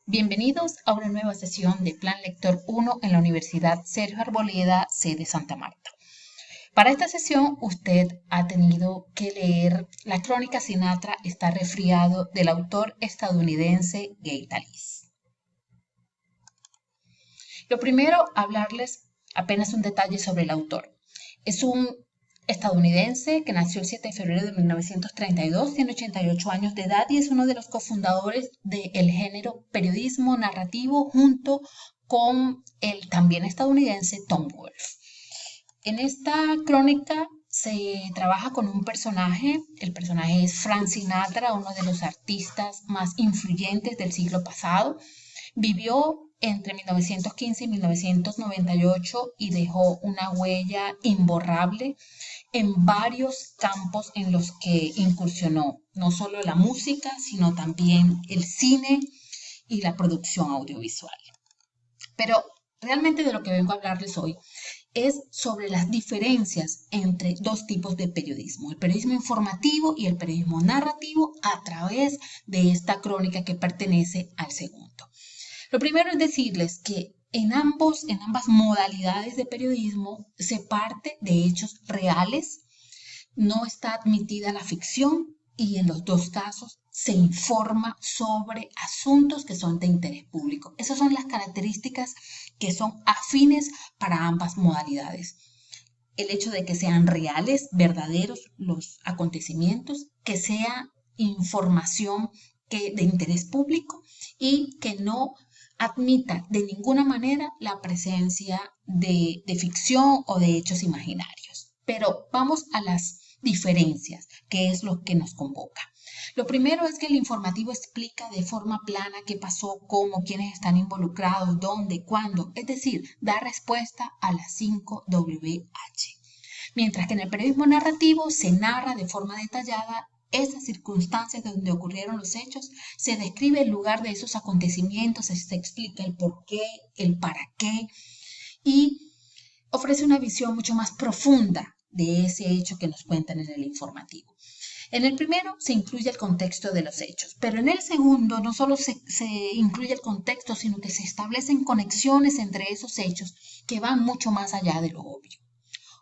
Bienvenidos a una nueva sesión de Plan Lector 1 en la Universidad Sergio Arboleda, sede Santa Marta. Para esta sesión, usted ha tenido que leer La Crónica Sinatra está resfriado del autor estadounidense Gay Talis. Lo primero, hablarles apenas un detalle sobre el autor. Es un estadounidense que nació el 7 de febrero de 1932, tiene 88 años de edad y es uno de los cofundadores del género periodismo narrativo junto con el también estadounidense Tom Wolfe. En esta crónica se trabaja con un personaje, el personaje es Frank Sinatra, uno de los artistas más influyentes del siglo pasado. Vivió entre 1915 y 1998 y dejó una huella imborrable en varios campos en los que incursionó, no solo la música, sino también el cine y la producción audiovisual. Pero realmente de lo que vengo a hablarles hoy es sobre las diferencias entre dos tipos de periodismo, el periodismo informativo y el periodismo narrativo a través de esta crónica que pertenece al segundo. Lo primero es decirles que en ambas modalidades de periodismo se parte de hechos reales, no está admitida la ficción y en los dos casos se informa sobre asuntos que son de interés público. Esas son las características que son afines para ambas modalidades. El hecho de que sean reales, verdaderos los acontecimientos, que sea información de interés público y que no admita de ninguna manera la presencia de ficción o de hechos imaginarios. Pero vamos a las diferencias, que es lo que nos convoca. Lo primero es que el informativo explica de forma plana qué pasó, cómo, quiénes están involucrados, dónde, cuándo, es decir, da respuesta a las 5 WH. Mientras que en el periodismo narrativo se narra de forma detallada esas circunstancias donde ocurrieron los hechos, se describe el lugar de esos acontecimientos, se explica el por qué, el para qué y ofrece una visión mucho más profunda de ese hecho que nos cuentan en el informativo. En el primero se incluye el contexto de los hechos, pero en el segundo no solo se incluye el contexto, sino que se establecen conexiones entre esos hechos que van mucho más allá de lo obvio.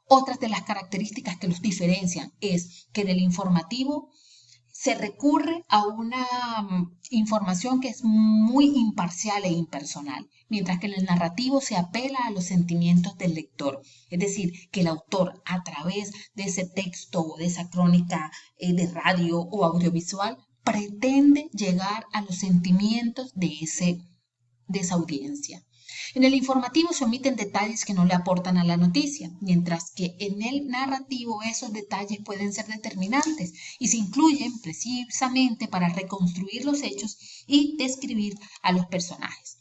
Otras de las características que los diferencian es que en el informativo se recurre a una información que es muy imparcial e impersonal, mientras que en el narrativo se apela a los sentimientos del lector. Es decir, que el autor a través de ese texto o de esa crónica de radio o audiovisual pretende llegar a los sentimientos de esa audiencia. En el informativo se omiten detalles que no le aportan a la noticia, mientras que en el narrativo esos detalles pueden ser determinantes y se incluyen precisamente para reconstruir los hechos y describir a los personajes.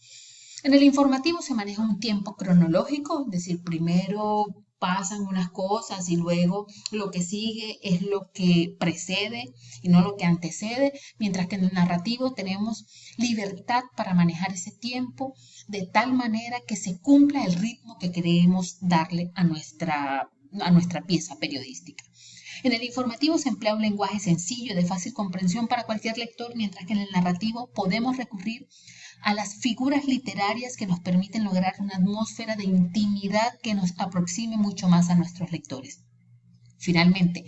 En el informativo se maneja un tiempo cronológico, es decir, primero pasan unas cosas y luego lo que sigue es lo que precede y no lo que antecede, mientras que en el narrativo tenemos libertad para manejar ese tiempo de tal manera que se cumpla el ritmo que queremos darle a nuestra pieza periodística. En el informativo se emplea un lenguaje sencillo, de fácil comprensión para cualquier lector, mientras que en el narrativo podemos recurrir a las figuras literarias que nos permiten lograr una atmósfera de intimidad que nos aproxime mucho más a nuestros lectores. Finalmente,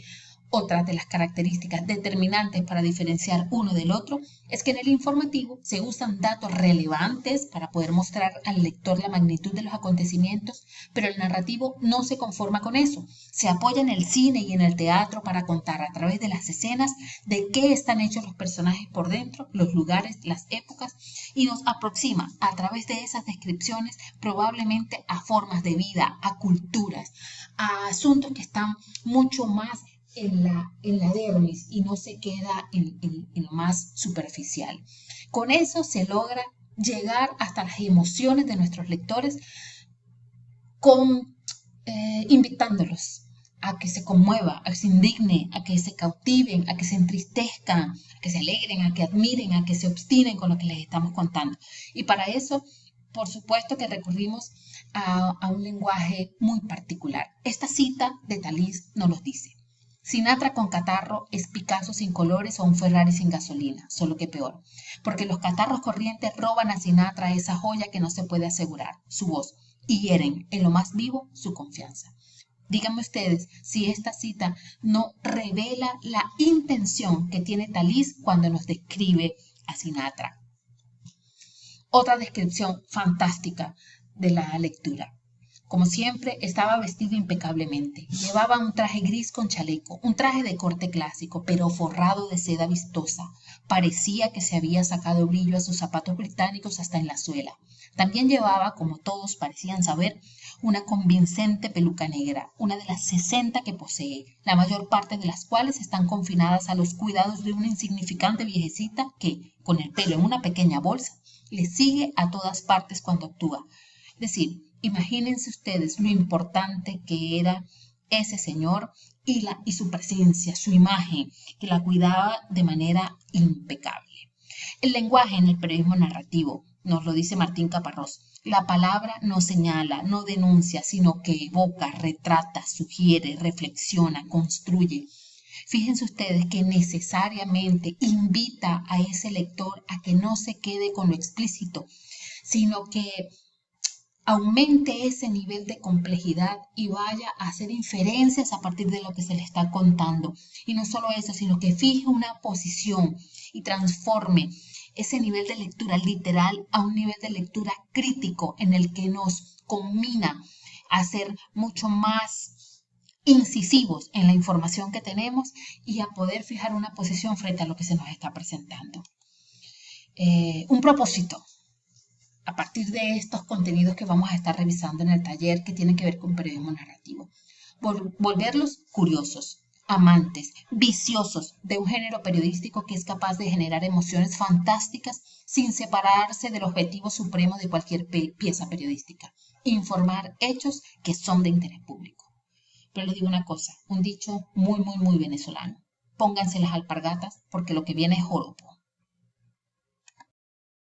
otra de las características determinantes para diferenciar uno del otro es que en el informativo se usan datos relevantes para poder mostrar al lector la magnitud de los acontecimientos, pero el narrativo no se conforma con eso. Se apoya en el cine y en el teatro para contar a través de las escenas de qué están hechos los personajes por dentro, los lugares, las épocas, y nos aproxima a través de esas descripciones probablemente a formas de vida, a culturas, a asuntos que están mucho más en la dermis y no se queda en lo más superficial. Con eso se logra llegar hasta las emociones de nuestros lectores invitándolos a que se conmueva, a que se indigne, a que se cautiven, a que se entristezcan, a que se alegren, a que admiren, a que se obstinen con lo que les estamos contando. Y para eso, por supuesto que recurrimos a un lenguaje muy particular. Esta cita de Talis nos lo dice. Sinatra con catarro es Picasso sin colores o un Ferrari sin gasolina, solo que peor, porque los catarros corrientes roban a Sinatra esa joya que no se puede asegurar, su voz, y hieren en lo más vivo su confianza. Díganme ustedes si esta cita no revela la intención que tiene Thalís cuando nos describe a Sinatra. Otra descripción fantástica de la lectura. Como siempre, estaba vestido impecablemente. Llevaba un traje gris con chaleco, un traje de corte clásico, pero forrado de seda vistosa. Parecía que se había sacado brillo a sus zapatos británicos hasta en la suela. También llevaba, como todos parecían saber, una convincente peluca negra, una de las 60 que posee, la mayor parte de las cuales están confinadas a los cuidados de una insignificante viejecita que, con el pelo en una pequeña bolsa, le sigue a todas partes cuando actúa. Es decir, imagínense ustedes lo importante que era ese señor y su presencia, su imagen, que la cuidaba de manera impecable. El lenguaje en el periodismo narrativo, nos lo dice Martín Caparrós. La palabra no señala, no denuncia, sino que evoca, retrata, sugiere, reflexiona, construye. Fíjense ustedes que necesariamente invita a ese lector a que no se quede con lo explícito, sino que aumente ese nivel de complejidad y vaya a hacer inferencias a partir de lo que se le está contando. Y no solo eso, sino que fije una posición y transforme ese nivel de lectura literal a un nivel de lectura crítico en el que nos combina a ser mucho más incisivos en la información que tenemos y a poder fijar una posición frente a lo que se nos está presentando. Un propósito a partir de estos contenidos que vamos a estar revisando en el taller que tienen que ver con periodismo narrativo. Volverlos curiosos, amantes, viciosos de un género periodístico que es capaz de generar emociones fantásticas sin separarse del objetivo supremo de cualquier pieza periodística: informar hechos que son de interés público. Pero les digo una cosa, un dicho muy venezolano: pónganse las alpargatas porque lo que viene es joropo.